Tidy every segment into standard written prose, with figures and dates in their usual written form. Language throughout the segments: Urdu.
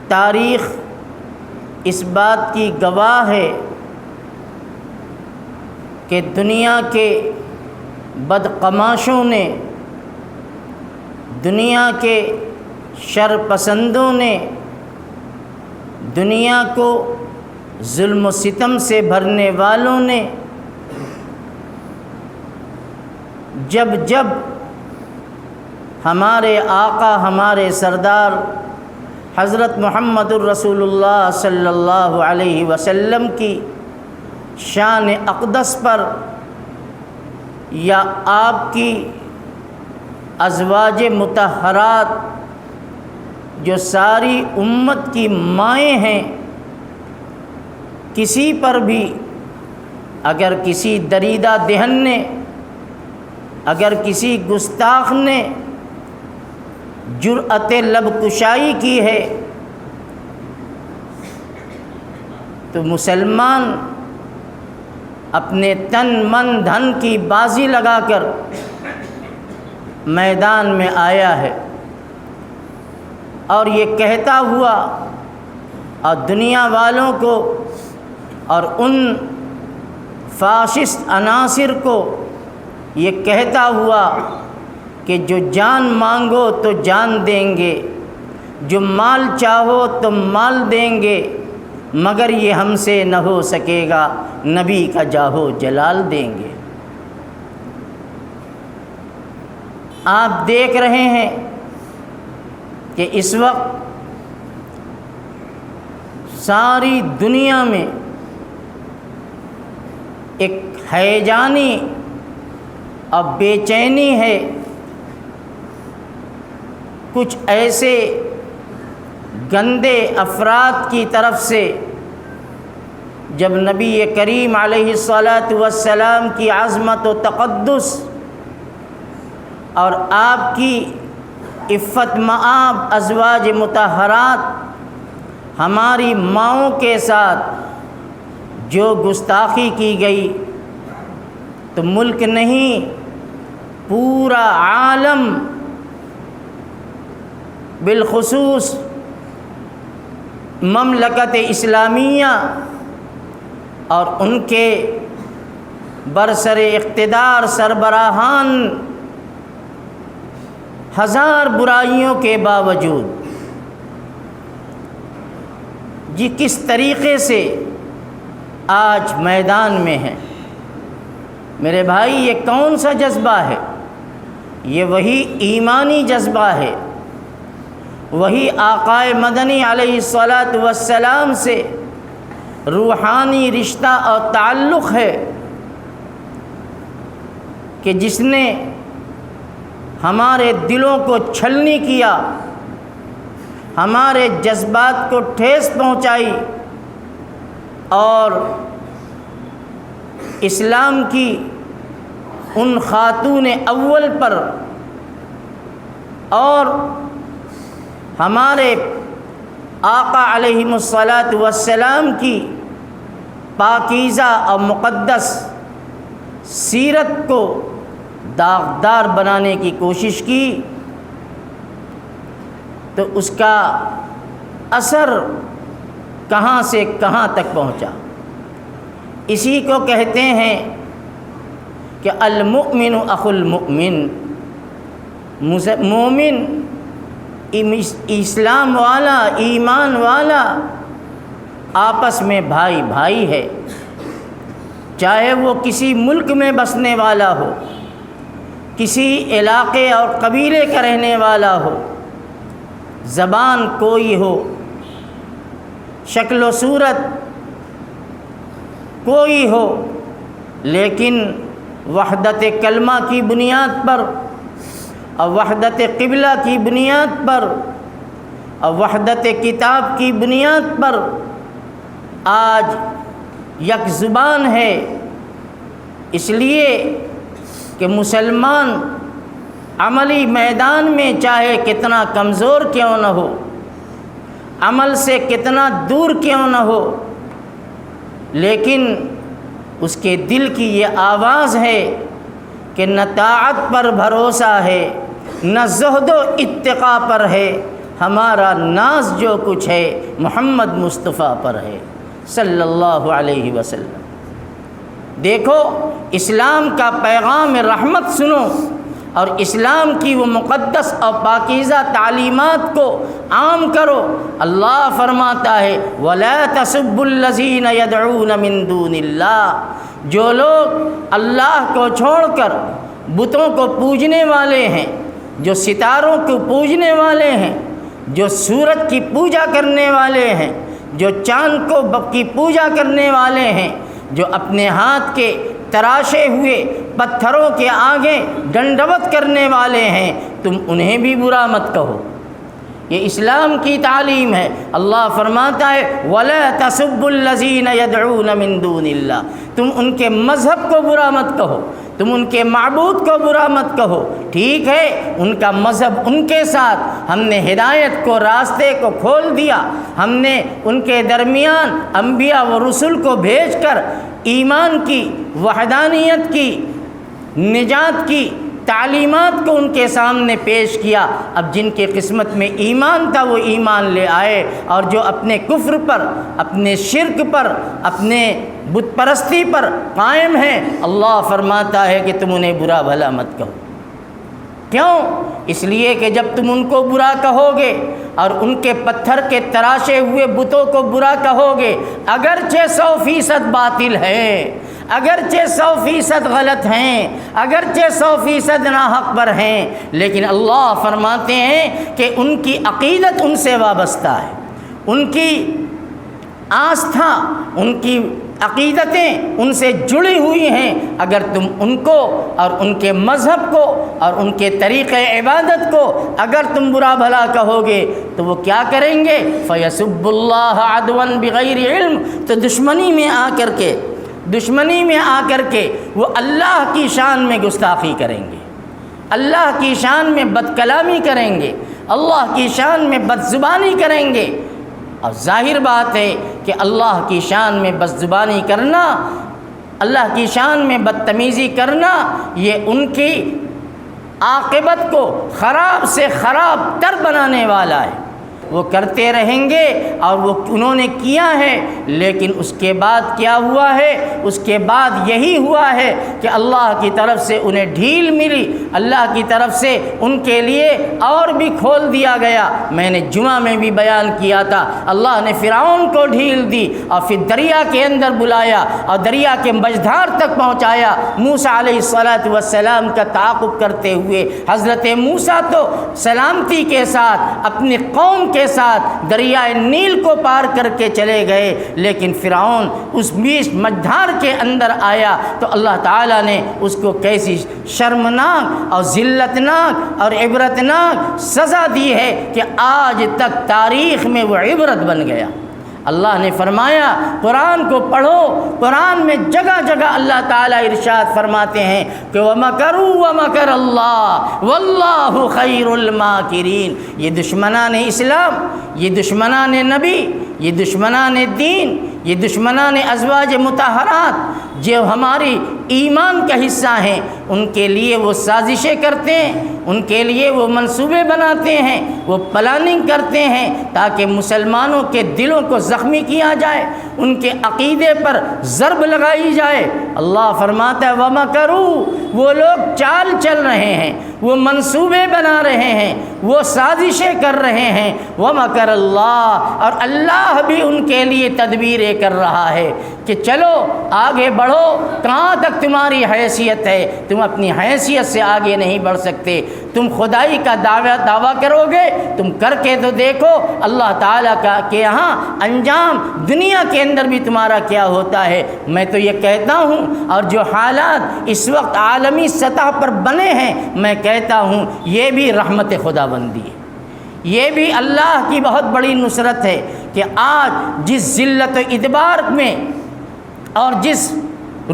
تاریخ اس بات کی گواہ ہے کہ دنیا کے بدقماشوں نے، دنیا کے شر پسندوں نے، دنیا کو ظلم و ستم سے بھرنے والوں نے جب جب ہمارے آقا، ہمارے سردار حضرت محمد الرسول اللہ صلی اللہ علیہ وسلم کی شان اقدس پر یا آپ کی ازواج مطہرات جو ساری امت کی مائیں ہیں، کسی پر بھی اگر کسی دریدہ دہن نے، اگر کسی گستاخ نے جرأت لب کشائی کی ہے تو مسلمان اپنے تن من دھن کی بازی لگا کر میدان میں آیا ہے، اور یہ کہتا ہوا اور دنیا والوں کو اور ان فاشسٹ عناصر کو یہ کہتا ہوا کہ جو جان مانگو تو جان دیں گے، جو مال چاہو تو مال دیں گے، مگر یہ ہم سے نہ ہو سکے گا، نبی کا جاہو جلال دیں گے۔ آپ دیکھ رہے ہیں کہ اس وقت ساری دنیا میں ایک ہیجانی اور بے چینی ہے۔ کچھ ایسے گندے افراد کی طرف سے جب نبی کریم علیہ الصلاۃ والسلام کی عظمت و تقدس اور آپ کی عفت مآب ازواج مطہرات ہماری ماؤں کے ساتھ جو گستاخی کی گئی تو ملک نہیں پورا عالم، بالخصوص مملکت اسلامیہ اور ان کے برسر اقتدار سربراہان ہزار برائیوں کے باوجود کس طریقے سے آج میدان میں ہیں۔ میرے بھائی، یہ کون سا جذبہ ہے؟ یہ وہی ایمانی جذبہ ہے، وہی آقا مدنی علیہ الصلاۃ والسلام سے روحانی رشتہ اور تعلق ہے کہ جس نے ہمارے دلوں کو چھلنی کیا، ہمارے جذبات کو ٹھیس پہنچائی اور اسلام کی ان خاتون اول پر اور ہمارے آقا علیہ الصلاۃ والسلام کی پاکیزہ اور مقدس سیرت کو داغدار بنانے کی کوشش کی، تو اس کا اثر کہاں سے کہاں تک پہنچا۔ اسی کو کہتے ہیں کہ المؤمن اخو المؤمن، مومن اسلام والا، ایمان والا آپس میں بھائی بھائی ہے، چاہے وہ کسی ملک میں بسنے والا ہو، کسی علاقے اور قبیلے کا رہنے والا ہو، زبان کوئی ہو، شکل و صورت کوئی ہو، لیکن وحدت کلمہ کی بنیاد پر اور وحدت قبلہ کی بنیاد پر اور وحدت کتاب کی بنیاد پر آج یک زبان ہے۔ اس لیے کہ مسلمان عملی میدان میں چاہے کتنا کمزور کیوں نہ ہو، عمل سے کتنا دور کیوں نہ ہو، لیکن اس کے دل کی یہ آواز ہے کہ نہ طاعت پر بھروسہ ہے، نہ زہد و اتقاء پر ہے، ہمارا ناز جو کچھ ہے محمد مصطفیٰ پر ہے صلی اللہ علیہ وسلم۔ دیکھو اسلام کا پیغام رحمت سنو اور اسلام کی وہ مقدس اور پاکیزہ تعلیمات کو عام کرو۔ اللہ فرماتا ہے وَلَا تَسُبُّوا الَّذِينَ يَدْعُونَ مِن دُونِ اللَّهِ، جو لوگ اللہ کو چھوڑ کر بتوں کو پوجنے والے ہیں، جو ستاروں کو پوجنے والے ہیں، جو سورج کی پوجا کرنے والے ہیں، جو چاند کو کی پوجا کرنے والے ہیں، جو اپنے ہاتھ کے تراشے ہوئے پتھروں کے آگے ڈنڈوت کرنے والے ہیں، تم انہیں بھی برا مت کہو۔ یہ اسلام کی تعلیم ہے۔ اللہ فرماتا ہے وَلَا تَسُبُّوا الَّذِينَ يَدْعُونَ مِن دُونِ اللَّهِ، تم ان کے مذہب کو برا مت کہو، تم ان کے معبود کو برا مت کہو۔ ٹھیک ہے، ان کا مذہب ان کے ساتھ، ہم نے ہدایت کو، راستے کو کھول دیا، ہم نے ان کے درمیان انبیاء و رسول کو بھیج کر ایمان کی، وحدانیت کی، نجات کی تعلیمات کو ان کے سامنے پیش کیا۔ اب جن کے قسمت میں ایمان تھا وہ ایمان لے آئے، اور جو اپنے کفر پر، اپنے شرک پر، اپنے بت پرستی پر قائم ہیں، اللہ فرماتا ہے کہ تم انہیں برا بھلا مت کہو۔ کیوں؟ اس لیے کہ جب تم ان کو برا کہو گے اور ان کے پتھر کے تراشے ہوئے بتوں کو برا کہو گے، اگرچہ 100% باطل ہے، اگرچہ 100% غلط ہیں، اگرچہ 100% ناحق پر ہیں، لیکن اللہ فرماتے ہیں کہ ان کی عقیدت ان سے وابستہ ہے، ان کی آستھا، ان کی عقیدتیں ان سے جڑی ہوئی ہیں۔ اگر تم ان کو اور ان کے مذہب کو اور ان کے طریقۂ عبادت کو اگر تم برا بھلا کہو گے تو وہ کیا کریں گے؟ فَيَسُبُّ اللَّهَ عَدْوًا بِغَيْرِ عِلْمٍ، تو دشمنی میں آ کر کے وہ اللہ کی شان میں گستاخی کریں گے، اللہ کی شان میں بد کلامی کریں گے، اللہ کی شان میں بد زبانی کریں گے۔ اور ظاہر بات ہے کہ اللہ کی شان میں بد زبانی کرنا، اللہ کی شان میں بدتمیزی کرنا، یہ ان کی عاقبت کو خراب سے خراب تر بنانے والا ہے۔ وہ کرتے رہیں گے اور وہ انہوں نے کیا ہے، لیکن اس کے بعد کیا ہوا ہے؟ اس کے بعد یہی ہوا ہے کہ اللہ کی طرف سے انہیں ڈھیل ملی، اللہ کی طرف سے ان کے لیے اور بھی کھول دیا گیا۔ میں نے جمعہ میں بھی بیان کیا تھا، اللہ نے فرعون کو ڈھیل دی اور پھر دریا کے اندر بلایا اور دریا کے مجدھار تک پہنچایا۔ موسیٰ علیہ السلام کا تعاقب کرتے ہوئے حضرت موسیٰ تو سلامتی کے ساتھ اپنی قوم کے ساتھ دریائے نیل کو پار کر کے چلے گئے، لیکن فرعون اس بیچ مجدھار کے اندر آیا تو اللہ تعالیٰ نے اس کو کیسی شرمناک اور ذلتناک اور عبرتناک سزا دی ہے کہ آج تک تاریخ میں وہ عبرت بن گیا۔ اللہ نے فرمایا قرآن کو پڑھو، قرآن میں جگہ جگہ اللہ تعالیٰ ارشاد فرماتے ہیں کہ وَمَكَرُوا وَمَكَرَ اللَّهُ وَاللَّهُ خَيْرُ الْمَاكِرِينَ۔ یہ دشمنان اسلام، یہ دشمنان نبی، یہ دشمنان دین، یہ دشمنان ازواج مطہرات جو ہماری ایمان کا حصہ ہیں، ان کے لیے وہ سازشیں کرتے ہیں، ان کے لیے وہ منصوبے بناتے ہیں، وہ پلاننگ کرتے ہیں تاکہ مسلمانوں کے دلوں کو زخمی کیا جائے، ان کے عقیدے پر ضرب لگائی جائے۔ اللہ فرماتا ہے وَمَكَرُوا، وہ لوگ چال چل رہے ہیں، وہ منصوبے بنا رہے ہیں، وہ سازشیں کر رہے ہیں۔ وَمَكَرَ اللَّهُ، اور اللہ بھی ان کے لیے تدبیریں کر رہا ہے کہ چلو آگے بڑھو، کہاں تک تمہاری حیثیت ہے؟ تم اپنی حیثیت سے آگے نہیں بڑھ سکتے، تم خدائی کا دعویٰ کرو گے، تم کر کے تو دیکھو اللہ تعالیٰ کا کہ یہاں انجام دنیا کے اندر بھی تمہارا کیا ہوتا ہے۔ میں تو یہ کہتا ہوں، اور جو حالات اس وقت عالمی سطح پر بنے ہیں، میں کہتا ہوں یہ بھی رحمت خدا بندی ہے، یہ بھی اللہ کی بہت بڑی نصرت ہے کہ آج جس ذلت و ادبار میں اور جس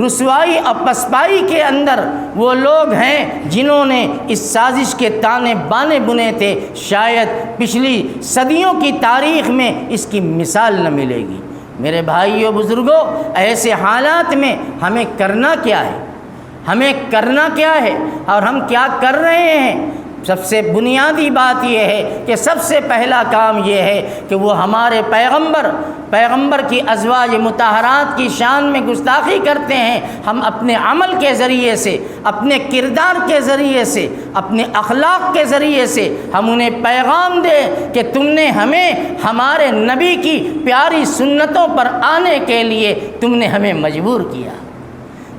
رسوائی اور پسپائی کے اندر وہ لوگ ہیں جنہوں نے اس سازش کے تانے بانے بنے تھے، شاید پچھلی صدیوں کی تاریخ میں اس کی مثال نہ ملے گی۔ میرے بھائیوں بزرگوں، ایسے حالات میں ہمیں کرنا کیا ہے؟ ہمیں کرنا کیا ہے اور ہم کیا کر رہے ہیں؟ سب سے بنیادی بات یہ ہے کہ سب سے پہلا کام یہ ہے کہ وہ ہمارے پیغمبر کی ازواج مطہرات کی شان میں گستاخی کرتے ہیں، ہم اپنے عمل کے ذریعے سے، اپنے کردار کے ذریعے سے، اپنے اخلاق کے ذریعے سے ہم انہیں پیغام دیں کہ تم نے ہمیں ہمارے نبی کی پیاری سنتوں پر آنے کے لیے تم نے ہمیں مجبور کیا،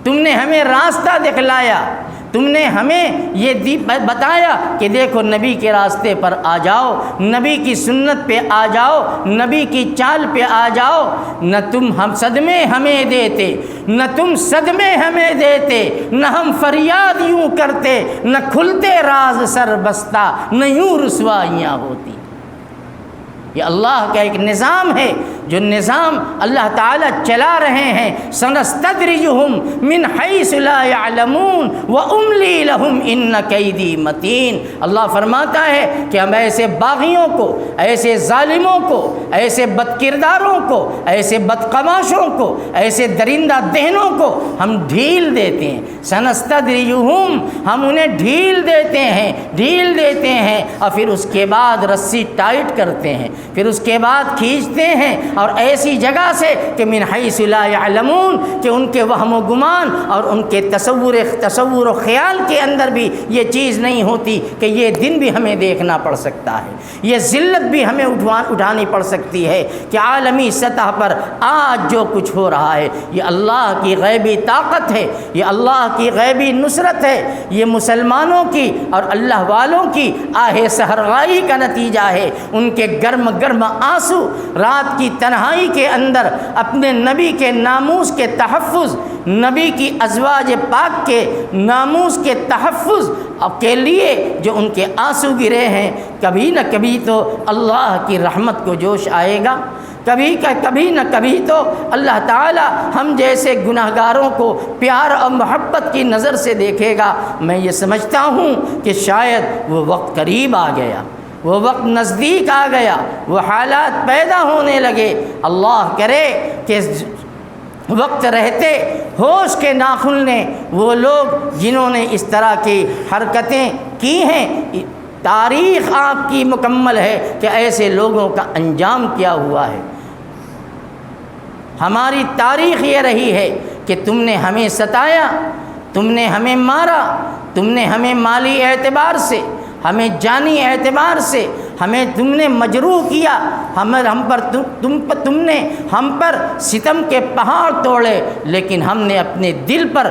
تم نے ہمیں راستہ دکھلایا، تم نے ہمیں یہ بتایا کہ دیکھو نبی کے راستے پر آ جاؤ، نبی کی سنت پہ آ جاؤ، نبی کی چال پہ آ جاؤ، نہ تم ہم صدمے ہمیں دیتے، نہ تم صدمے ہمیں دیتے، نہ ہم فریاد یوں کرتے، نہ کھلتے راز سر بستہ، نہ یوں رسوائیاں ہوتی۔ یہ اللہ کا ایک نظام ہے، جو نظام اللہ تعالیٰ چلا رہے ہیں۔ سنستدرجہم من حیث لا یعلمون واملی لہم ان کیدی متین۔ اللہ فرماتا ہے کہ ہم ایسے باغیوں کو، ایسے ظالموں کو، ایسے بد کرداروں کو، ایسے بدقماشوں کو، ایسے درندہ دہنوں کو ہم ڈھیل دیتے ہیں۔ سنستدرجہم، ہم انہیں ڈھیل دیتے ہیں اور پھر اس کے بعد رسی ٹائٹ کرتے ہیں، پھر اس کے بعد کھینچتے ہیں، اور ایسی جگہ سے کہ من حیث لا یعلمون، کہ ان کے وہم و گمان اور ان کے تصور و خیال کے اندر بھی یہ چیز نہیں ہوتی کہ یہ دن بھی ہمیں دیکھنا پڑ سکتا ہے، یہ ذلت بھی ہمیں اٹھانی پڑ سکتی ہے، کہ عالمی سطح پر آج جو کچھ ہو رہا ہے یہ اللہ کی غیبی طاقت ہے، یہ اللہ کی غیبی نصرت ہے، یہ مسلمانوں کی اور اللہ والوں کی آہ سحرگائی کا نتیجہ ہے۔ ان کے گرم آنسو رات کی تنہائی کے اندر اپنے نبی کے ناموس کے تحفظ، نبی کی ازواج پاک کے ناموس کے تحفظ کے لیے جو ان کے آنسو گرے ہیں، کبھی نہ کبھی تو اللہ کی رحمت کو جوش آئے گا، کبھی نہ کبھی تو اللہ تعالی ہم جیسے گناہگاروں کو پیار اور محبت کی نظر سے دیکھے گا۔ میں یہ سمجھتا ہوں کہ شاید وہ وقت قریب آ گیا، وہ وقت نزدیک آ گیا، وہ حالات پیدا ہونے لگے۔ اللہ کرے کہ وقت رہتے ہوش کے نہ کھلنے وہ لوگ جنہوں نے اس طرح کی حرکتیں کی ہیں، تاریخ آپ کی مکمل ہے کہ ایسے لوگوں کا انجام کیا ہوا ہے۔ ہماری تاریخ یہ رہی ہے کہ تم نے ہمیں ستایا، تم نے ہمیں مارا، تم نے ہمیں مالی اعتبار سے، ہمیں جانی اعتبار سے ہمیں تم نے مجروح کیا، تم نے ہم پر ستم کے پہاڑ توڑے، لیکن ہم نے اپنے دل پر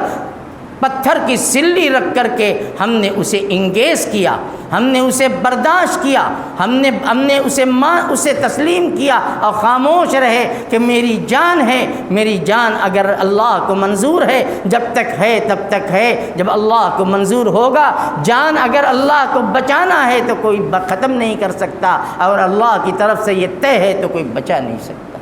پتھر کی سلی رکھ کر کے ہم نے اسے انگیز کیا، ہم نے اسے برداشت کیا، ہم نے اسے تسلیم کیا اور خاموش رہے کہ میری جان ہے، میری جان اگر اللہ کو منظور ہے جب تک ہے تب تک ہے، جب اللہ کو منظور ہوگا جان اگر اللہ کو بچانا ہے تو کوئی ختم نہیں کر سکتا، اور اللہ کی طرف سے یہ طے ہے تو کوئی بچا نہیں سکتا۔